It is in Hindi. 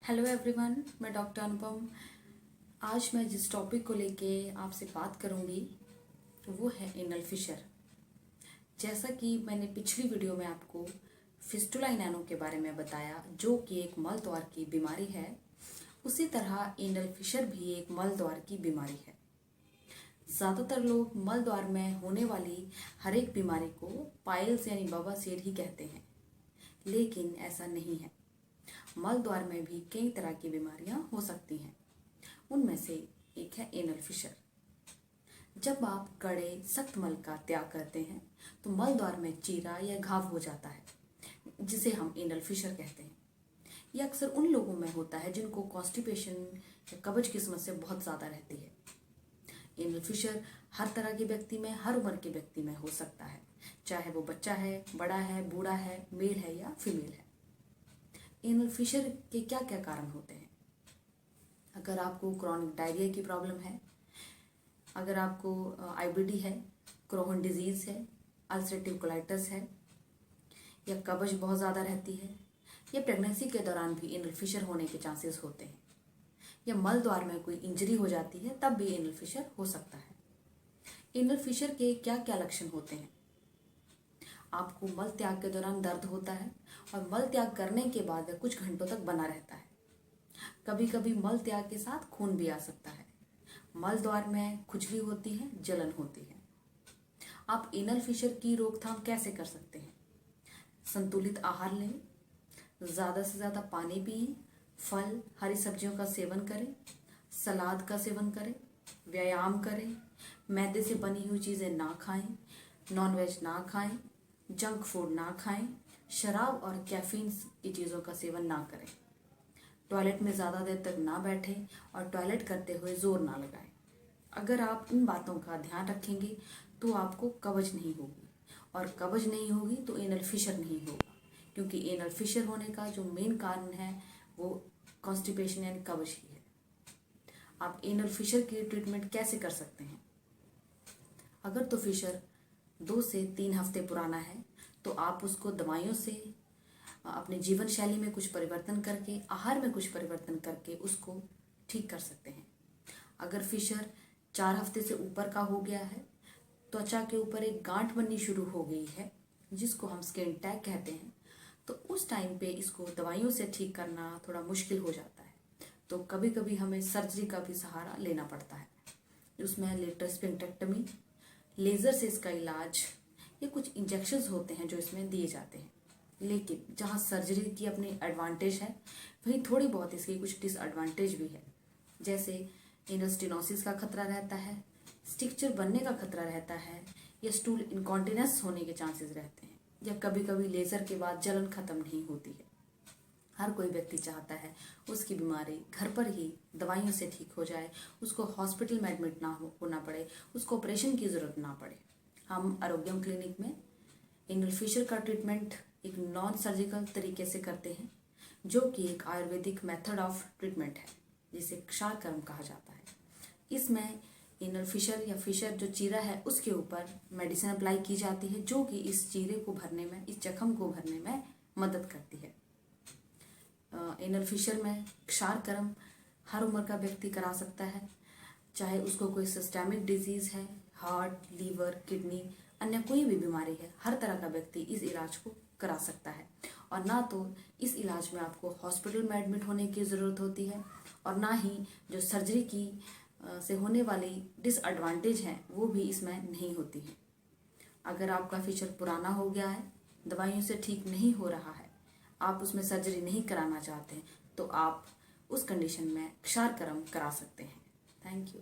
हेलो एवरीवन, मैं डॉक्टर अनुपम। आज मैं जिस टॉपिक को लेके आपसे बात करूंगी वो है एनल फिशर। जैसा कि मैंने पिछली वीडियो में आपको फिस्टुला इनैनो के बारे में बताया, जो कि एक मल द्वार की बीमारी है, उसी तरह एनल फिशर भी एक मल द्वार की बीमारी है। ज़्यादातर लोग मल द्वार में होने वाली हर एक बीमारी को पाइल्स यानी बवासीर ही कहते हैं, लेकिन ऐसा नहीं है। मल द्वार में भी कई तरह की बीमारियां हो सकती हैं। उनमें से एक है एनल फिशर। जब आप कड़े सख्त मल का त्याग करते हैं तो मल द्वार में चीरा या घाव हो जाता है, जिसे हम एनल फिशर कहते हैं। यह अक्सर उन लोगों में होता है जिनको कॉन्स्टिपेशन या कब्ज की समस्या बहुत ज़्यादा रहती है। एनल फिशर हर तरह के व्यक्ति में, हर उम्र के व्यक्ति में हो सकता है, चाहे वो बच्चा है, बड़ा है, बूढ़ा है, मेल है या फीमेल है। एनल फिशर के क्या क्या कारण होते हैं? अगर आपको क्रॉनिक डायरिया की प्रॉब्लम है, अगर आपको आईबीडी है, क्रोहन डिजीज़ है, अल्सरेटिव कोलाइटिस है, या कब्ज बहुत ज़्यादा रहती है, या प्रेगनेंसी के दौरान भी एनल फिशर होने के चांसेस होते हैं, या मल द्वार में कोई इंजरी हो जाती है तब भी एनल फिशर हो सकता है। एनल फिशर के क्या क्या लक्षण होते हैं? आपको मल त्याग के दौरान दर्द होता है और मल त्याग करने के बाद वह कुछ घंटों तक बना रहता है। कभी कभी मल त्याग के साथ खून भी आ सकता है। मल द्वार में खुजली होती है, जलन होती है। आप एनल फिशर की रोकथाम कैसे कर सकते हैं? संतुलित आहार लें, ज़्यादा से ज़्यादा पानी पिएं, फल हरी सब्जियों का सेवन करें, सलाद का सेवन करें, व्यायाम करें, मैदे से बनी हुई चीज़ें ना खाएं, नॉनवेज ना खाएं, जंक फूड ना खाएं, शराब और कैफीन की चीज़ों का सेवन ना करें, टॉयलेट में ज़्यादा देर तक ना बैठें और टॉयलेट करते हुए ज़ोर ना लगाएं। अगर आप इन बातों का ध्यान रखेंगे तो आपको कब्ज नहीं होगी, और कब्ज नहीं होगी तो एनल फिशर नहीं होगा, क्योंकि एनल फिशर होने का जो मेन कारण है वो कॉन्स्टिपेशन यानी कब्ज ही है। आप एनल फिशर की ट्रीटमेंट कैसे कर सकते हैं? अगर तो फिशर 2 से 3 हफ्ते पुराना है तो आप उसको दवाइयों से, अपने जीवन शैली में कुछ परिवर्तन करके, आहार में कुछ परिवर्तन करके उसको ठीक कर सकते हैं। अगर फिशर 4 हफ्ते से ऊपर का हो गया है, त्वचा के ऊपर एक गांठ बननी शुरू हो गई है, जिसको हम स्किन टैग कहते हैं, तो उस टाइम पे इसको दवाइयों से ठीक करना थोड़ा मुश्किल हो जाता है। तो कभी कभी हमें सर्जरी का भी सहारा लेना पड़ता है। उसमें लेटर स्फिंक्टेक्टमी, लेज़र से इसका इलाज, ये कुछ इंजेक्शंस होते हैं जो इसमें दिए जाते हैं। लेकिन जहाँ सर्जरी की अपनी एडवांटेज है, वहीं थोड़ी बहुत इसकी कुछ डिसएडवांटेज भी है। जैसे एनल स्टेनोसिस का खतरा रहता है, स्टिक्चर बनने का खतरा रहता है, या स्टूल इनकॉन्टिनेंस होने के चांसेस रहते हैं, या कभी कभी लेज़र के बाद जलन खत्म नहीं होती है। हर कोई व्यक्ति चाहता है उसकी बीमारी घर पर ही दवाइयों से ठीक हो जाए, उसको हॉस्पिटल में एडमिट ना होना पड़े, उसको ऑपरेशन की ज़रूरत ना पड़े। हम आरोग्यम क्लिनिक में एनल फिशर का ट्रीटमेंट एक नॉन सर्जिकल तरीके से करते हैं, जो कि एक आयुर्वेदिक मेथड ऑफ ट्रीटमेंट है, जिसे क्षारकर्म कहा जाता है। इसमें एनल फिशर या फिशर जो चीरा है उसके ऊपर मेडिसिन अप्लाई की जाती है, जो कि इस चीरे को भरने में, इस जख्म को भरने में मदद करती है। एनल फिशर में क्षारकर्म हर उम्र का व्यक्ति करा सकता है, चाहे उसको कोई सिस्टेमिक डिजीज़ है, हार्ट, लीवर, किडनी, अन्य कोई भी बीमारी है, हर तरह का व्यक्ति इस इलाज को करा सकता है। और ना तो इस इलाज में आपको हॉस्पिटल में एडमिट होने की ज़रूरत होती है, और ना ही जो सर्जरी की से होने वाली डिसएडवांटेज हैं वो भी इसमें नहीं होती है। अगर आपका फिशर पुराना हो गया है, दवाइयों से ठीक नहीं हो रहा है, आप उसमें सर्जरी नहीं कराना चाहते हैं, तो आप उस कंडीशन में क्षारकर्म करा सकते हैं। Thank you.